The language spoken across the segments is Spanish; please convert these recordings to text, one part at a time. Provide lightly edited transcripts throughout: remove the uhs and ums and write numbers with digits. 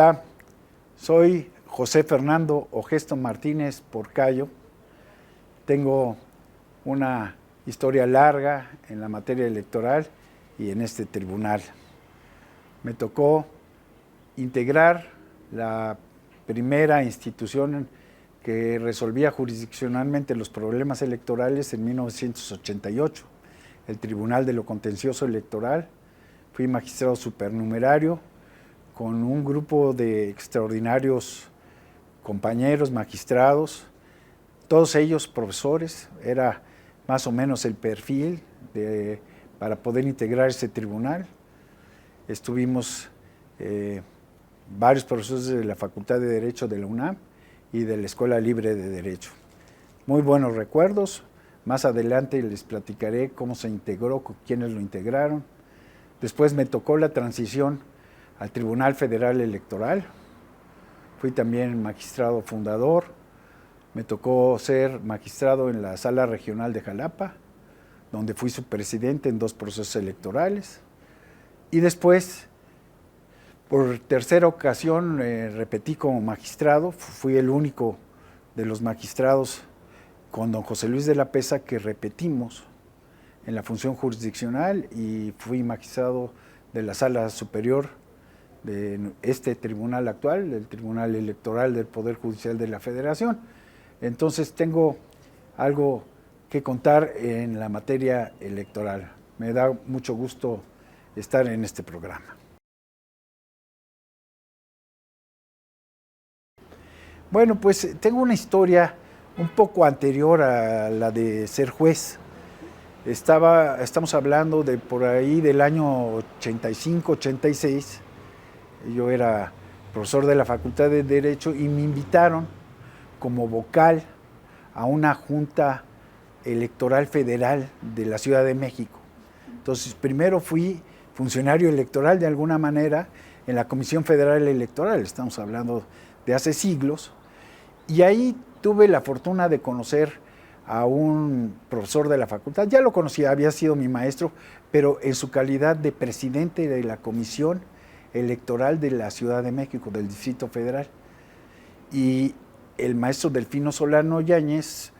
Hola, soy José Fernando Ogesto Martínez Porcayo. Tengo una historia larga en la materia electoral y en este tribunal. Me tocó integrar la primera institución que resolvía jurisdiccionalmente los problemas electorales en 1988, el Tribunal de lo Contencioso Electoral. Fui magistrado supernumerario con un grupo de extraordinarios compañeros magistrados, todos ellos profesores. Era más o menos el perfil para poder integrar ese tribunal. Estuvimos varios profesores de la Facultad de Derecho de la UNAM y de la Escuela Libre de Derecho. Muy buenos recuerdos. Más adelante les platicaré cómo se integró, quiénes lo integraron. Después me tocó la transición al Tribunal Federal Electoral. Fui también magistrado fundador. Me tocó ser magistrado en la Sala Regional de Jalapa, donde fui su presidente en 2 procesos electorales. Y después, por tercera ocasión, repetí como magistrado. Fui el único de los magistrados con don José Luis de la Pesa que repetimos en la función jurisdiccional, y fui magistrado de la Sala Superior de este tribunal actual, del Tribunal Electoral del Poder Judicial de la Federación. Entonces tengo algo que contar en la materia electoral. Me da mucho gusto estar en este programa. Bueno, pues tengo una historia un poco anterior a la de ser juez. Estamos hablando de por ahí del año 85, 86. Yo era profesor de la Facultad de Derecho y me invitaron como vocal a una junta electoral federal de la Ciudad de México. Entonces, primero fui funcionario electoral de alguna manera en la Comisión Federal Electoral, estamos hablando de hace siglos, y ahí tuve la fortuna de conocer a un profesor de la facultad. Ya lo conocía, había sido mi maestro, pero en su calidad de presidente de la Comisión Electoral de la Ciudad de México, del Distrito Federal. Y el maestro Delfino Solano Yáñez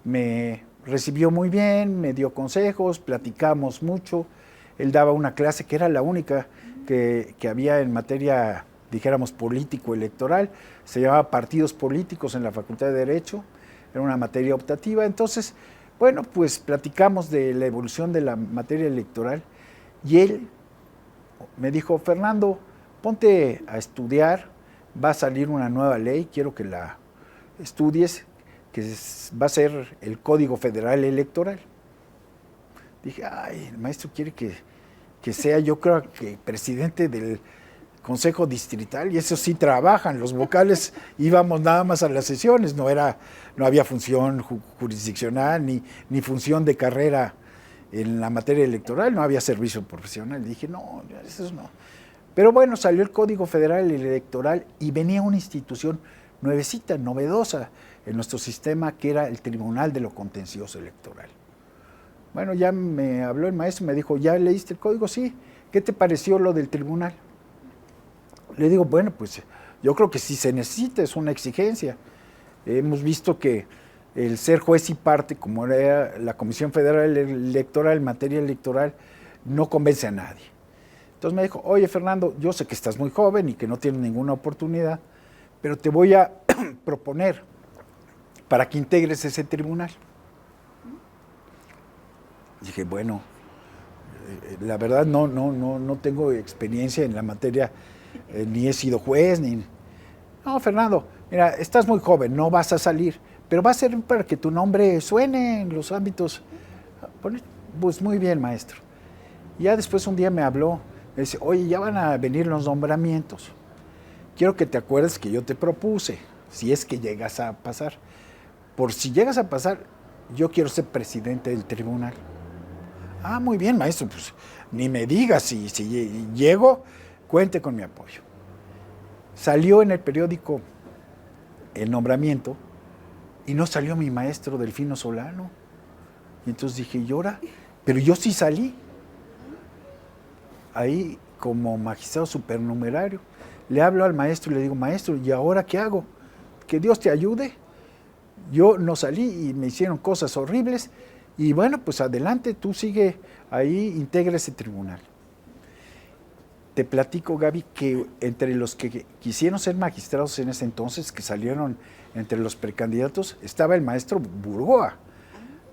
me recibió muy bien, me dio consejos, platicamos mucho. Él daba una clase que era la única que había en materia, dijéramos, político-electoral. Se llamaba Partidos Políticos en la Facultad de Derecho. Era una materia optativa. Entonces, bueno, pues platicamos de la evolución de la materia electoral y él me dijo: Fernando, ponte a estudiar, va a salir una nueva ley, quiero que la estudies, que va a ser el Código Federal Electoral. Dije, ay, el maestro quiere que sea, yo creo que presidente del Consejo Distrital, y eso sí trabajan, los vocales íbamos nada más a las sesiones, no había función jurisdiccional ni función de carrera en la materia electoral, no había servicio profesional. Dije, no, eso no. Pero bueno, salió el Código Federal Electoral y venía una institución nuevecita, novedosa en nuestro sistema, que era el Tribunal de lo Contencioso Electoral. Bueno, ya me habló el maestro, me dijo, ¿ya leíste el código? Sí. ¿Qué te pareció lo del tribunal? Le digo, bueno, pues yo creo que sí se necesita, es una exigencia. Hemos visto que el ser juez y parte, como era la Comisión Federal Electoral en materia electoral, no convence a nadie. Entonces me dijo, oye, Fernando, yo sé que estás muy joven y que no tienes ninguna oportunidad, pero te voy a proponer para que integres ese tribunal. Dije, bueno, la verdad no tengo experiencia en la materia, ni he sido juez, ni... No, Fernando, mira, estás muy joven, no vas a salir, pero va a ser para que tu nombre suene en los ámbitos. Pues muy bien, maestro. Y ya después un día me habló, me dice, oye, ya van a venir los nombramientos. Quiero que te acuerdes que yo te propuse, si es que llegas a pasar. Por si llegas a pasar, yo quiero ser presidente del tribunal. Ah, muy bien, maestro, pues ni me digas, si llego, cuente con mi apoyo. Salió en el periódico el nombramiento y no salió mi maestro Delfino Solano. Y entonces dije, ¿y ahora? Pero yo sí salí ahí como magistrado supernumerario. Le hablo al maestro y le digo, maestro, ¿y ahora qué hago? Que Dios te ayude. Yo no salí y me hicieron cosas horribles y bueno, pues adelante, tú sigue ahí, integra ese tribunal. Te platico, Gaby, que entre los que quisieron ser magistrados en ese entonces, que salieron entre los precandidatos, estaba el maestro Burgoa.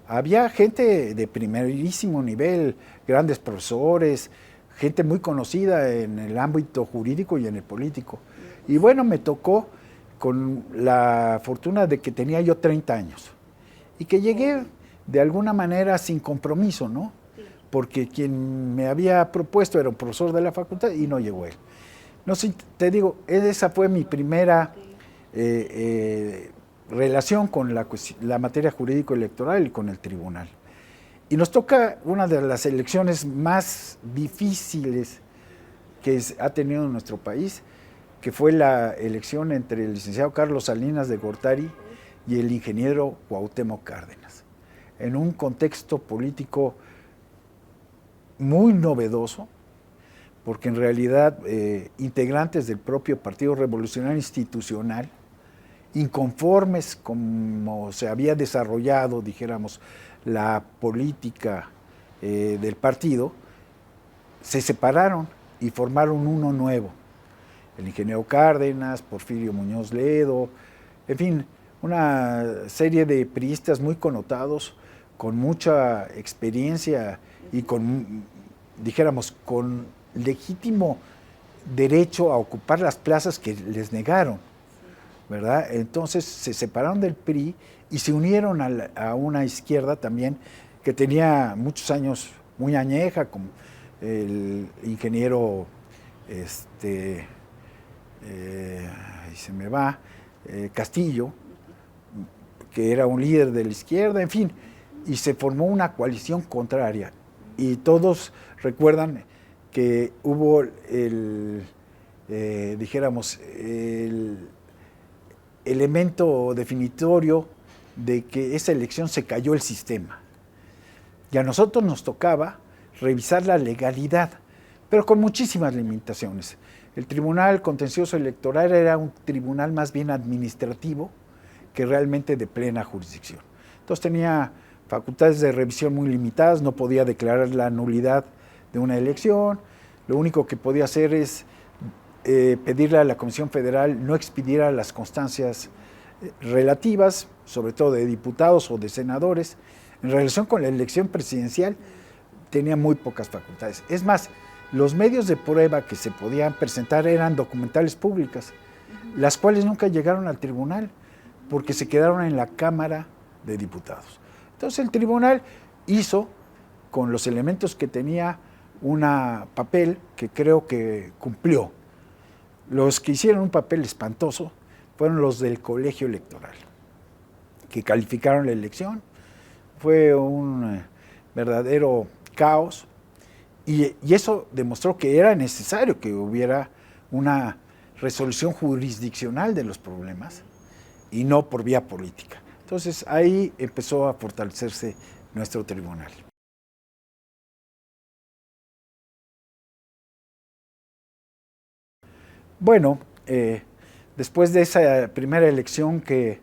Había gente de primerísimo nivel, grandes profesores, gente muy conocida en el ámbito jurídico y en el político. Y bueno, me tocó con la fortuna de que tenía yo 30 años y que llegué de alguna manera sin compromiso, ¿no? Porque quien me había propuesto era un profesor de la facultad y no llegó él. No sé, te digo, esa fue mi primera relación con la materia jurídico-electoral y con el tribunal. Y nos toca una de las elecciones más difíciles que ha tenido nuestro país, que fue la elección entre el licenciado Carlos Salinas de Gortari y el ingeniero Cuauhtémoc Cárdenas, en un contexto político muy novedoso, porque en realidad integrantes del propio Partido Revolucionario Institucional, inconformes como se había desarrollado, dijéramos, la política del partido, se separaron y formaron uno nuevo. El ingeniero Cárdenas, Porfirio Muñoz Ledo, en fin, una serie de priistas muy connotados, con mucha experiencia y con, dijéramos, con legítimo derecho a ocupar las plazas que les negaron, ¿verdad? Entonces se separaron del PRI y se unieron a una izquierda también que tenía muchos años, muy añeja, como el ingeniero, ahí se me va, Castillo, que era un líder de la izquierda, en fin, y se formó una coalición contraria. Y todos recuerdan que hubo dijéramos, el elemento definitorio de que esa elección se cayó el sistema. Y a nosotros nos tocaba revisar la legalidad, pero con muchísimas limitaciones. El Tribunal Contencioso Electoral era un tribunal más bien administrativo que realmente de plena jurisdicción. Entonces tenía facultades de revisión muy limitadas, no podía declarar la nulidad de una elección, lo único que podía hacer es pedirle a la Comisión Federal no expidiera las constancias relativas, sobre todo de diputados o de senadores. En relación con la elección presidencial, tenía muy pocas facultades. Es más, los medios de prueba que se podían presentar eran documentales públicas, las cuales nunca llegaron al tribunal, porque se quedaron en la Cámara de Diputados. Entonces el tribunal hizo, con los elementos que tenía, un papel que creo que cumplió. Los que hicieron un papel espantoso fueron los del colegio electoral, que calificaron la elección. Fue un verdadero caos y eso demostró que era necesario que hubiera una resolución jurisdiccional de los problemas y no por vía política. Entonces ahí empezó a fortalecerse nuestro tribunal. Bueno, después de esa primera elección que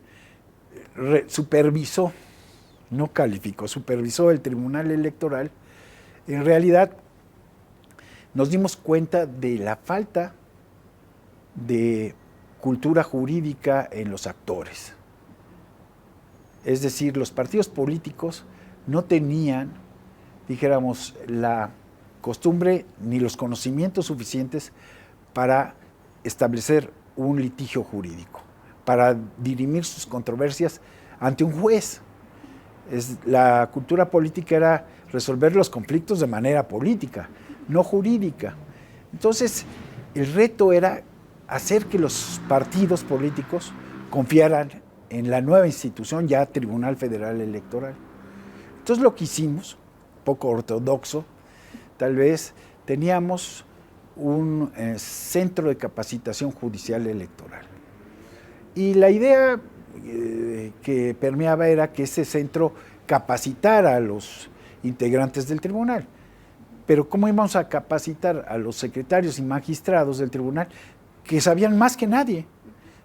supervisó, no calificó, supervisó el Tribunal Electoral, en realidad nos dimos cuenta de la falta de cultura jurídica en los actores. Es decir, los partidos políticos no tenían, dijéramos, la costumbre ni los conocimientos suficientes para establecer un litigio jurídico, para dirimir sus controversias ante un juez. La cultura política era resolver los conflictos de manera política, no jurídica. Entonces, el reto era hacer que los partidos políticos confiaran en la nueva institución, ya Tribunal Federal Electoral. Entonces, lo que hicimos, poco ortodoxo, tal vez, teníamos un centro de capacitación judicial electoral. Y la idea que permeaba era que ese centro capacitara a los integrantes del tribunal. Pero ¿cómo íbamos a capacitar a los secretarios y magistrados del tribunal que sabían más que nadie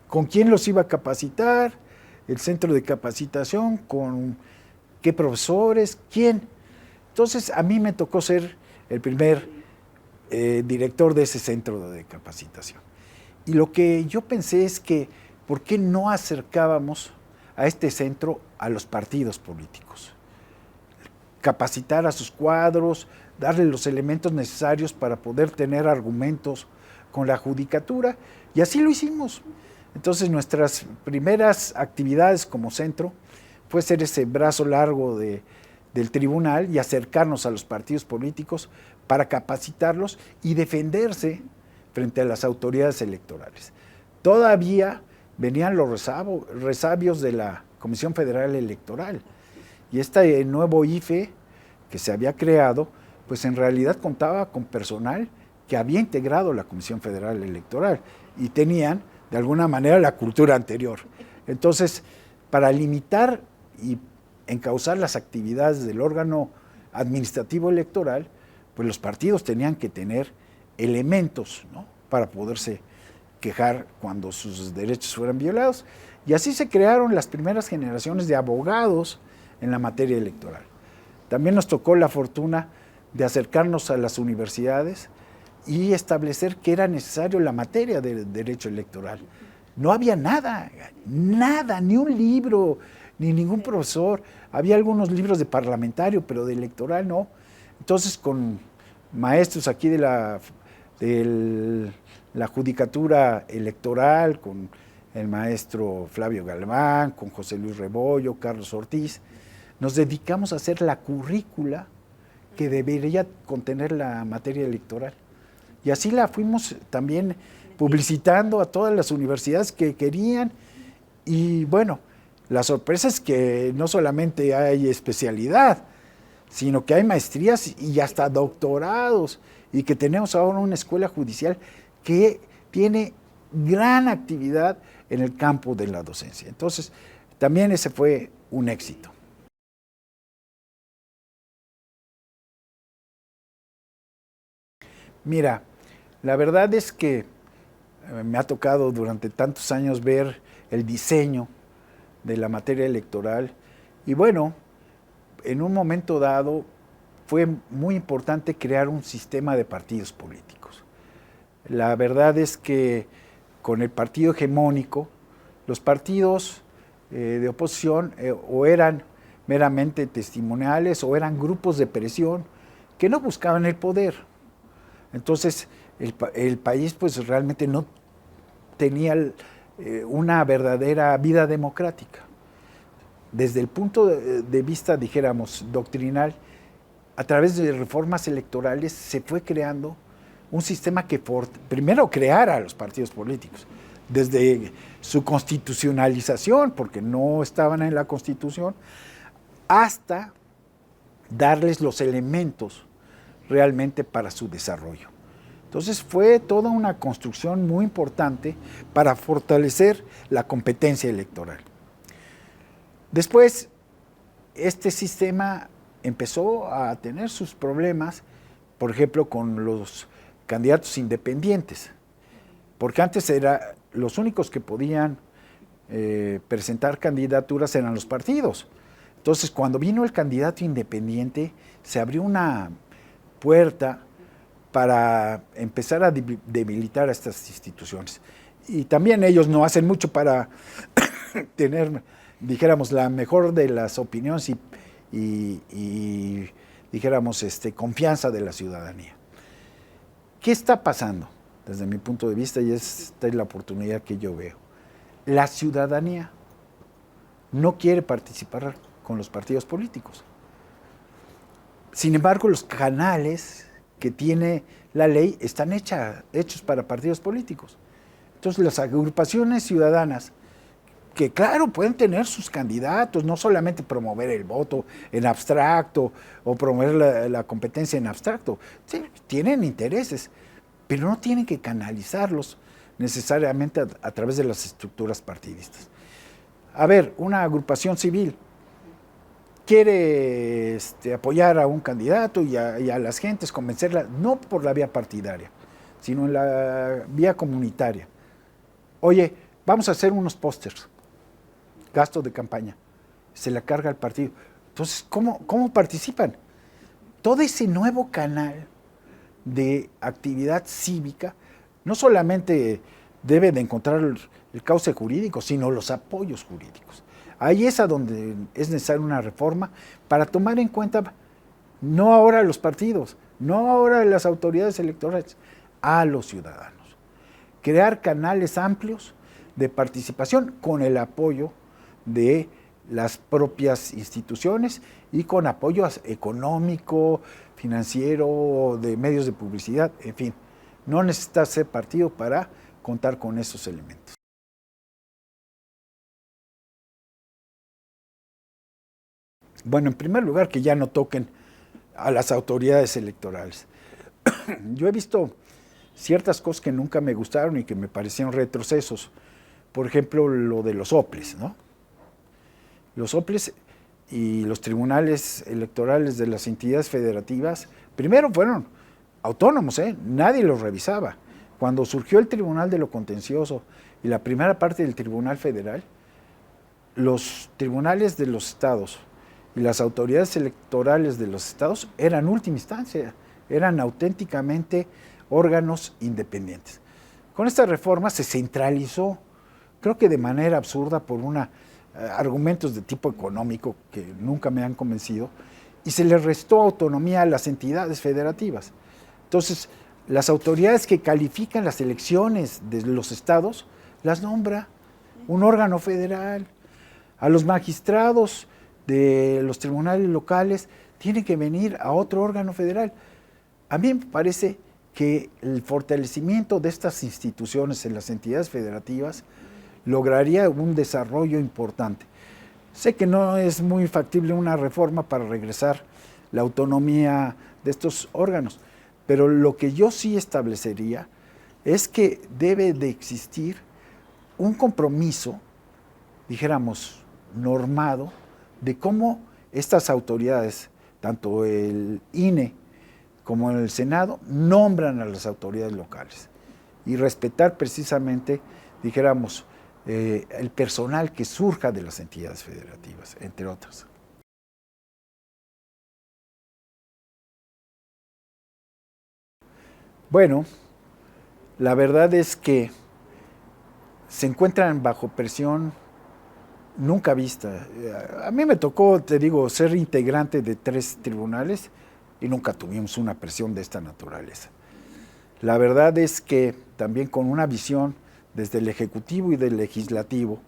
con quién los iba a capacitar, el centro de capacitación, con qué profesores, quién. Entonces, a mí me tocó ser el primer director de ese centro de capacitación. Y lo que yo pensé es que, ¿por qué no acercábamos a este centro a los partidos políticos? Capacitar a sus cuadros, darle los elementos necesarios para poder tener argumentos con la judicatura, y así lo hicimos. Entonces, nuestras primeras actividades como centro fue ser ese brazo largo del tribunal y acercarnos a los partidos políticos para capacitarlos y defenderse frente a las autoridades electorales. Todavía venían los resabios de la Comisión Federal Electoral, y este nuevo IFE que se había creado, pues en realidad contaba con personal que había integrado la Comisión Federal Electoral y tenían de alguna manera la cultura anterior. Entonces, para limitar y encauzar las actividades del órgano administrativo electoral, pues los partidos tenían que tener elementos, ¿no?, para poderse quejar cuando sus derechos fueran violados. Y así se crearon las primeras generaciones de abogados en la materia electoral. También nos tocó la fortuna de acercarnos a las universidades y establecer que era necesario la materia de derecho electoral. No había nada, ni un libro, ni ningún profesor. Había algunos libros de parlamentario, pero de electoral no. Entonces, con maestros aquí de la judicatura electoral, con el maestro Flavio Galván, con José Luis Rebollo, Carlos Ortiz, nos dedicamos a hacer la currícula que debería contener la materia electoral. Y así la fuimos también publicitando a todas las universidades que querían. Y bueno, la sorpresa es que no solamente hay especialidad, sino que hay maestrías y hasta doctorados, y que tenemos ahora una escuela judicial que tiene gran actividad en el campo de la docencia. Entonces, también ese fue un éxito. Mira, la verdad es que me ha tocado durante tantos años ver el diseño de la materia electoral, y bueno, en un momento dado fue muy importante crear un sistema de partidos políticos. La verdad es que con el partido hegemónico, los partidos de oposición o eran meramente testimoniales o eran grupos de presión que no buscaban el poder. Entonces, el país pues realmente no tenía una verdadera vida democrática. Desde el punto de vista, dijéramos, doctrinal, a través de reformas electorales se fue creando un sistema que primero creara a los partidos políticos, desde su constitucionalización, porque no estaban en la Constitución, hasta darles los elementos realmente para su desarrollo. Entonces fue toda una construcción muy importante para fortalecer la competencia electoral. Después, este sistema empezó a tener sus problemas, por ejemplo, con los candidatos independientes, porque antes los únicos que podían presentar candidaturas eran los partidos. Entonces, cuando vino el candidato independiente, se abrió una puerta para empezar a debilitar a estas instituciones. Y también ellos no hacen mucho para tener, dijéramos, la mejor de las opiniones y dijéramos, confianza de la ciudadanía. ¿Qué está pasando? Desde mi punto de vista, y esta es la oportunidad que yo veo. La ciudadanía no quiere participar con los partidos políticos. Sin embargo, los canales que tiene la ley están hechos para partidos políticos. Entonces, las agrupaciones ciudadanas, que claro, pueden tener sus candidatos, no solamente promover el voto en abstracto o promover la competencia en abstracto, sí, tienen intereses, pero no tienen que canalizarlos necesariamente a través de las estructuras partidistas. A ver, una agrupación civil quiere apoyar a un candidato y a las gentes, convencerlas, no por la vía partidaria, sino en la vía comunitaria. Oye, vamos a hacer unos pósters, gasto de campaña, se la carga al partido. Entonces, ¿cómo participan? Todo ese nuevo canal de actividad cívica no solamente debe de encontrar el cauce jurídico, sino los apoyos jurídicos. Ahí es a donde es necesaria una reforma para tomar en cuenta no ahora los partidos, no ahora las autoridades electorales, a los ciudadanos. Crear canales amplios de participación con el apoyo de las propias instituciones y con apoyo económico, financiero, de medios de publicidad, en fin. No necesitas ser partido para contar con esos elementos. Bueno, en primer lugar, que ya no toquen a las autoridades electorales. Yo he visto ciertas cosas que nunca me gustaron y que me parecieron retrocesos. Por ejemplo, lo de los OPLES, ¿no? Los OPLES y los tribunales electorales de las entidades federativas, primero fueron autónomos, nadie los revisaba. Cuando surgió el Tribunal de lo Contencioso y la primera parte del Tribunal Federal, los tribunales de los estados y las autoridades electorales de los estados eran última instancia, eran auténticamente órganos independientes. Con esta reforma se centralizó, creo que de manera absurda por argumentos de tipo económico que nunca me han convencido, y se le restó autonomía a las entidades federativas. Entonces, las autoridades que califican las elecciones de los estados las nombra un órgano federal. A los magistrados de los tribunales locales tienen que venir a otro órgano federal. A mí me parece que el fortalecimiento de estas instituciones en las entidades federativas lograría un desarrollo importante. Sé que no es muy factible una reforma para regresar la autonomía de estos órganos, pero lo que yo sí establecería es que debe de existir un compromiso, dijéramos, normado, de cómo estas autoridades, tanto el INE como el Senado, nombran a las autoridades locales y respetar precisamente, dijéramos, el personal que surja de las entidades federativas, entre otras. Bueno, la verdad es que se encuentran bajo presión nunca vista. A mí me tocó, te digo, ser integrante de 3 tribunales y nunca tuvimos una presión de esta naturaleza. La verdad es que también con una visión desde el Ejecutivo y del Legislativo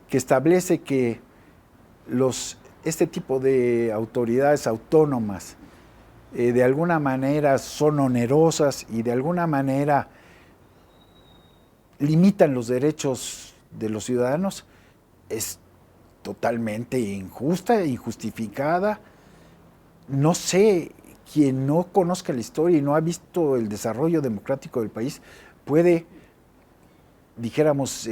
que establece que este tipo de autoridades autónomas de alguna manera son onerosas y de alguna manera limitan los derechos de los ciudadanos, es totalmente injusta, injustificada. No sé, quien no conozca la historia y no ha visto el desarrollo democrático del país puede, dijéramos,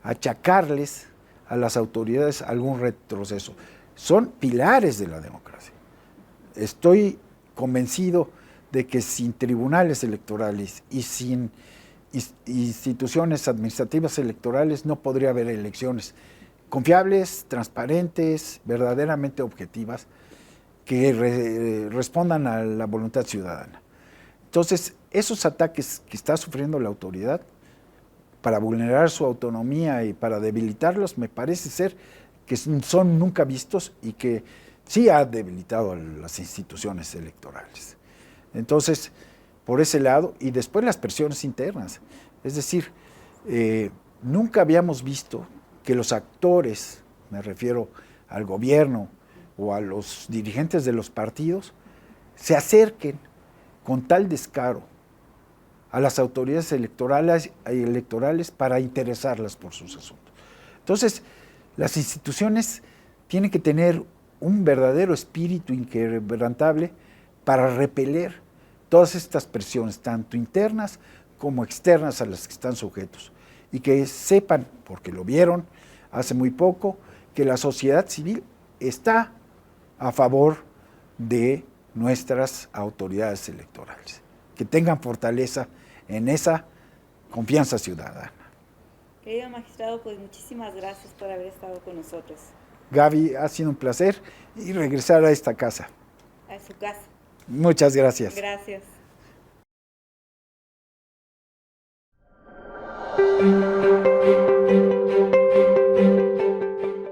achacarles a las autoridades algún retroceso. Son pilares de la democracia. Estoy convencido de que sin tribunales electorales y sin instituciones administrativas electorales no podría haber elecciones confiables, transparentes, verdaderamente objetivas, que respondan a la voluntad ciudadana. Entonces, esos ataques que está sufriendo la autoridad para vulnerar su autonomía y para debilitarlos, me parece ser que son nunca vistos y que sí ha debilitado a las instituciones electorales. Entonces, por ese lado, y después las presiones internas. Es decir, nunca habíamos visto que los actores, me refiero al gobierno o a los dirigentes de los partidos, se acerquen con tal descaro a las autoridades electorales para interesarlas por sus asuntos. Entonces, las instituciones tienen que tener un verdadero espíritu inquebrantable para repeler todas estas presiones, tanto internas como externas a las que están sujetos, y que sepan, porque lo vieron hace muy poco, que la sociedad civil está a favor de nuestras autoridades electorales, que tengan fortaleza en esa confianza ciudadana. Querido magistrado, pues muchísimas gracias por haber estado con nosotros. Gaby, ha sido un placer y regresar a esta casa. A su casa. Muchas gracias. Gracias.